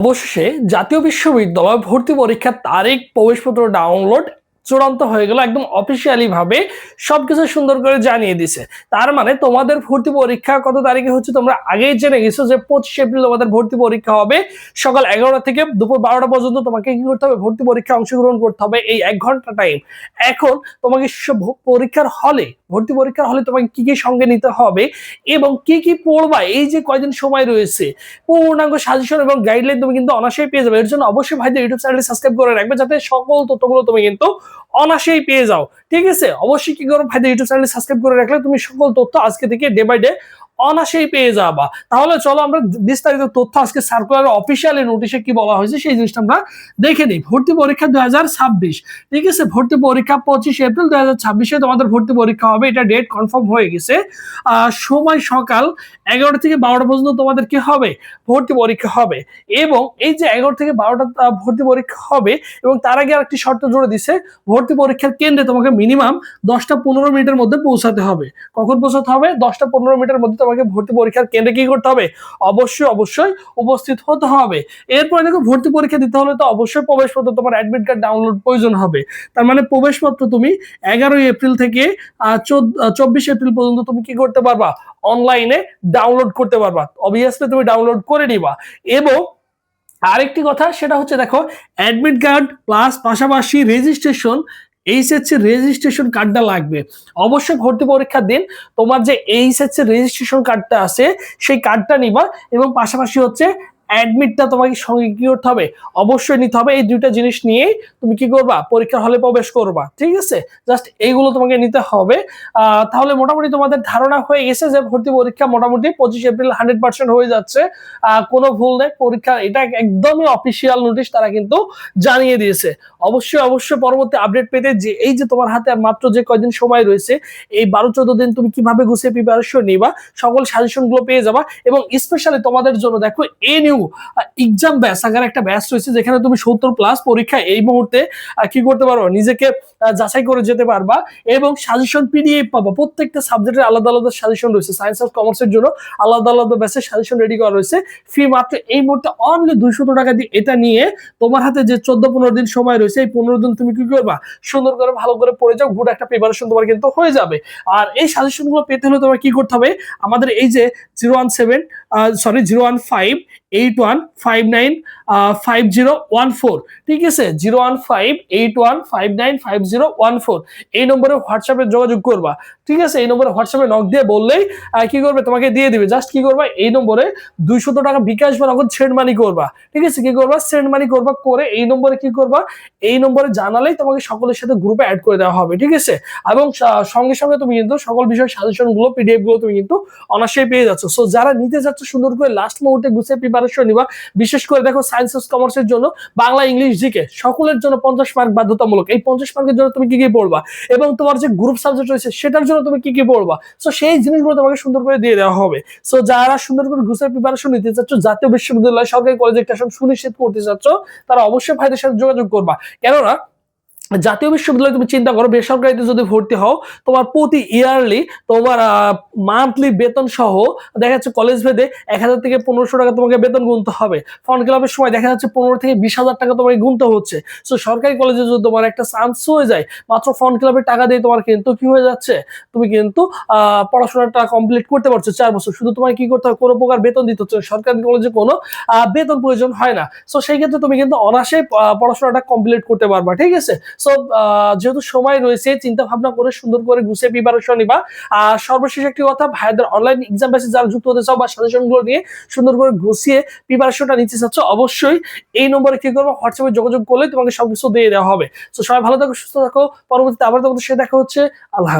অবশেষে জাতীয় বিশ্ববিদ্যালয় ভর্তি পরীক্ষার তারিখ, প্রবেশপত্র ডাউনলোড চূড়ান্ত হয়ে গেল। একদম অফিসিয়ালি ভাবে সবকিছু সুন্দর করে জানিয়ে দিছে। তার মানে তোমাদের ভর্তি পরীক্ষা কত তারিখে হচ্ছে তোমরা আগেই জেনে গেছো যে 25 এপ্রিল তোমাদের ভর্তি পরীক্ষা হবে। সকাল 11টা থেকে দুপুর 12টা পর্যন্ত তোমাকে কি করতে হবে? ভর্তি পরীক্ষা অংশগ্রহণ করতে হবে, এই 1 ঘন্টা টাইম। এখন তোমাকে পরীক্ষার হলে, ভর্তি পরীক্ষার হলে তোমাকে কি কি সঙ্গে নিতে হবে এবং কি কি পড়বা, এই যে কয়দিন সময় রয়েছে, পূর্ণাঙ্গ সাজেশন এবং গাইডলাইন তুমি কিন্তু অনায়াসেই পেয়ে যাবে। এর জন্য অবশ্যই ভাইদের ইউটিউব চ্যানেলটি সাবস্ক্রাইব করে রাখবে, যাতে সকল তথ্যগুলো তুমি কিন্তু অনায়াসেই পেয়ে যাও। ঠিক আছে, অবশ্যই কি করো, ভাইদের ইউটিউব চ্যানেলটি সাবস্ক্রাইব করে রাখলে তুমি সকল তথ্য আজকে থেকে ডে বাই ডে অনায়াসেই পেয়ে যাবা। তাহলে চলো আমরা বিস্তারিত তথ্য আজকে সার্কুলার অফিসিয়ালি নোটিশে কি বলা হয়েছে সেই জিনিসটা আমরা দেখে নিই। ভর্তি পরীক্ষা 2026, ঠিক আছে, ভর্তি পরীক্ষা 25 এপ্রিল 2026 তোমাদের ভর্তি পরীক্ষা হবে, এটা ডেট কনফার্ম হয়ে গেছে। সময় সকাল 11টা থেকে 12টা পর্যন্ত তোমাদের কি হবে? ভর্তি পরীক্ষা হবে। এবং এই যে 11 থেকে 12টা ভর্তি পরীক্ষা হবে, এবং তার আগে আরেকটি শর্ত জুড়ে দিছে, ভর্তি পরীক্ষার কেন্দ্রে তোমাকে মিনিমাম 10টা-15 মিনিটের মধ্যে পৌঁছাতে হবে। কখন পৌঁছাতে হবে? 10টা-15 মিনিটের মধ্যে তোমাকে ভর্তি পরীক্ষার কেন্দ্রে কি করতে হবে? অবশ্যই উপস্থিত হতে হবে। এরপরে দেখো, ভর্তি পরীক্ষা দিতে হলে তো অবশ্যই প্রবেশপত্র, তোমার অ্যাডমিট কার্ড ডাউনলোড প্রয়োজন হবে। তার মানে প্রবেশপত্র তুমি 11 এপ্রিল থেকে 24 এপ্রিল পর্যন্ত তুমি কি করতে পারবা? অনলাইনে ডাউনলোড করতে পারবা। অবভিয়াসলি তুমি ডাউনলোড করে নিবা। এবং আরেকটি কথা, সেটা হচ্ছে দেখো, অ্যাডমিট কার্ড প্লাস পাশাপাশি রেজিস্ট্রেশন, এইচএসসি রেজিস্ট্রেশন কার্ডটা লাগবে। অবশ্যই ভর্তি পরীক্ষার দিন তোমার যে এইচএসসি রেজিস্ট্রেশন কার্ডটা আছে সেই কার্ডটা নিবা, এবং পাশাপাশি হচ্ছে অ্যাডমিটটা তোমাকে সঙ্গে কি করতে হবে? অবশ্যই নিতে হবে। এই দুইটা জিনিস নিয়েই তুমি কি করবা? পরীক্ষার হলে প্রবেশ করবা। ঠিক আছে, জাস্ট এইগুলো তোমাকে নিতে হবে। তাহলে মোটামুটি তোমাদের ধারণা হয়ে গেছে যে ভর্তি পরীক্ষা মোটামুটি 25 এপ্রিল 100% হয়ে যাচ্ছে। কোনো ভুল নেই, পরীক্ষা এটা একদমই অফিসিয়াল নোটিশ তারা কিন্তু জানিয়ে দিয়েছে। অবশ্যই পরবর্তী আপডেট পেতে যে এই যে তোমার হাতে আর মাত্র যে কয়দিন সময় রয়েছে, এই 12-14 দিন তুমি কিভাবে গুছিয়ে প্রিপারেশন নিবা, সকল সাজেশন গুলো পেয়ে যাবা। এবং স্পেশালি তোমাদের জন্য দেখো, এক্সাম ব্যাচ আকার একটা ব্যাচ রয়েছে, যেখানে তুমি 70+ পরীক্ষা এই মুহূর্তে কি করতে পারো? নিজেকে যাচাই করে যেতে পারবা, এবং সাজেশন পিডিএফ পাবা। প্রত্যেকটা সাবজেক্টের আলাদা আলাদা সাজেশন রয়েছে। সায়েন্স আর কমার্সের জন্য আলাদা আলাদা ব্যাচের সাজেশন রেডি করা রয়েছে। ফি মাত্র এই মুহূর্তে অনলি 200 টাকা দিয়ে। এটা নিয়ে তোমার হাতে যে 14-15 দিন সময় রয়েছে, এই 15 দিন তুমি কি করবা? সুন্দর করে ভালো করে পড়ে যাও, গুড একটা প্রিপারেশন তোমার কিন্তু হয়ে যাবে। আর এই সাজেশন গুলো পেতে হলে তোমার কি করতে হবে? আমাদের এই যে 017-8159-5014, ঠিক আছে, 01581595014 এই নম্বরে হোয়াটসঅ্যাপে যোগাযোগ করবা। ঠিক আছে, এই নম্বরে হোয়াটসঅ্যাপে নক দিয়ে বললেই কি করবে? তোমাকে দিয়ে দিবে। জাস্ট কি করবা? এই নম্বরে 200 টাকা বিকাশ বা নগদ সেন্ড মানি করবা। ঠিক আছে, কি করবা? সেন্ড মানি করবা। করে এই নম্বরে কি করবা? এই নম্বরে জানালেই তোমাকে সকলের সাথে গ্রুপে অ্যাড করে দেওয়া হবে। ঠিক আছে, এবং সঙ্গে সঙ্গে তুমি কিন্তু সকল বিষয় সাজেশন গুলো, পিডিএফ গুলো তুমি কিন্তু অনায়াসেই পেয়ে যাচ্ছ। সো যারা নিতে যাচ্ছ, সুন্দর করে লাস্ট মুহূর্তে গুছিয়ে প্রিপারেশন নিবা। বিশেষ করে দেখো, সায়েন্স কমার্সের জন্য বাংলা, ইংলিশ, জিকে সকলের জন্য 50 মার্ক বাধ্যতামূলক। এই 50 মার্কের জন্য তুমি কি কি পড়বা, এবং তোমার যে গ্রুপ সাবজেক্ট রয়েছে সেটার জন্য তুমি কি কি পড়বা, সো সেই জিনিসগুলো তোমাকে সুন্দর করে দিয়ে দেওয়া হবে। সো যারা সুন্দর করে গুছিয়ে প্রিপারেশন নিতে চাচ্ছ, জাতীয় বিশ্ববিদ্যালয় সরকারি কলেজে একটা সুনিশ্চিত করতে চাচ্ছ, তারা অবশ্যই ভাইদের সাথে যোগাযোগ করবা। কেননা জাতীয় বিশ্ববিদ্যালয়ে তুমি চিন্তা করো, বেসরকারিতে যদি ভর্তি হও, তোমার প্রতি ইয়ারলি তোমার মান্থলি বেতন সহ দেখা যাচ্ছে কলেজ ভেদে 1000 থেকে 1500 টাকা তোমাকে বেতন গুনতে হবে। ফর্ম ফিল আপের সময় দেখা যাচ্ছে 15 থেকে 20,000 টাকা তোমাকে গুনতে হচ্ছে। সো সরকারি কলেজে যদি তোমার একটা চান্স হয়ে যায়, মাত্র ফর্ম ফিল আপের টাকা দিয়ে তোমার কিন্তু কি হয়ে যাচ্ছে? তুমি কিন্তু পড়াশোনাটা কমপ্লিট করতে পারছো 4 বছর। শুধু তোমায় কি করতে হবে? কোনো প্রকার বেতন দিতে হচ্ছে। সরকারি কলেজে কোনো বেতন প্রয়োজন হয় না। সো সেই ক্ষেত্রে তুমি কিন্তু অনায়াসে পড়াশোনাটা কমপ্লিট করতে পারবা। ঠিক আছে, সো যেহেতু সময় রয়েছে, চিন্তা ভাবনা করে সুন্দর করে গুছিয়ে প্রিপারেশন নিবা। আর সর্বশেষ একটি কথা, ভাইদের অনলাইন এক্সাম ব্যাচে যারা যুক্ত হতে চাও বা সাজেশন গুলো নিয়ে সুন্দর করে গুছিয়ে প্রিপারেশনটা নিতে চাচ্ছ, অবশ্যই এই নম্বরে কি করবো? হোয়াটসঅ্যাপে যোগাযোগ করলে তোমাকে সবকিছু দিয়ে দেওয়া হবে। তো সবাই ভালো থাকো, সুস্থ থাকো। পরবর্তীতে আবার তোমাদের সাথে দেখা হচ্ছে। আল্লাহ।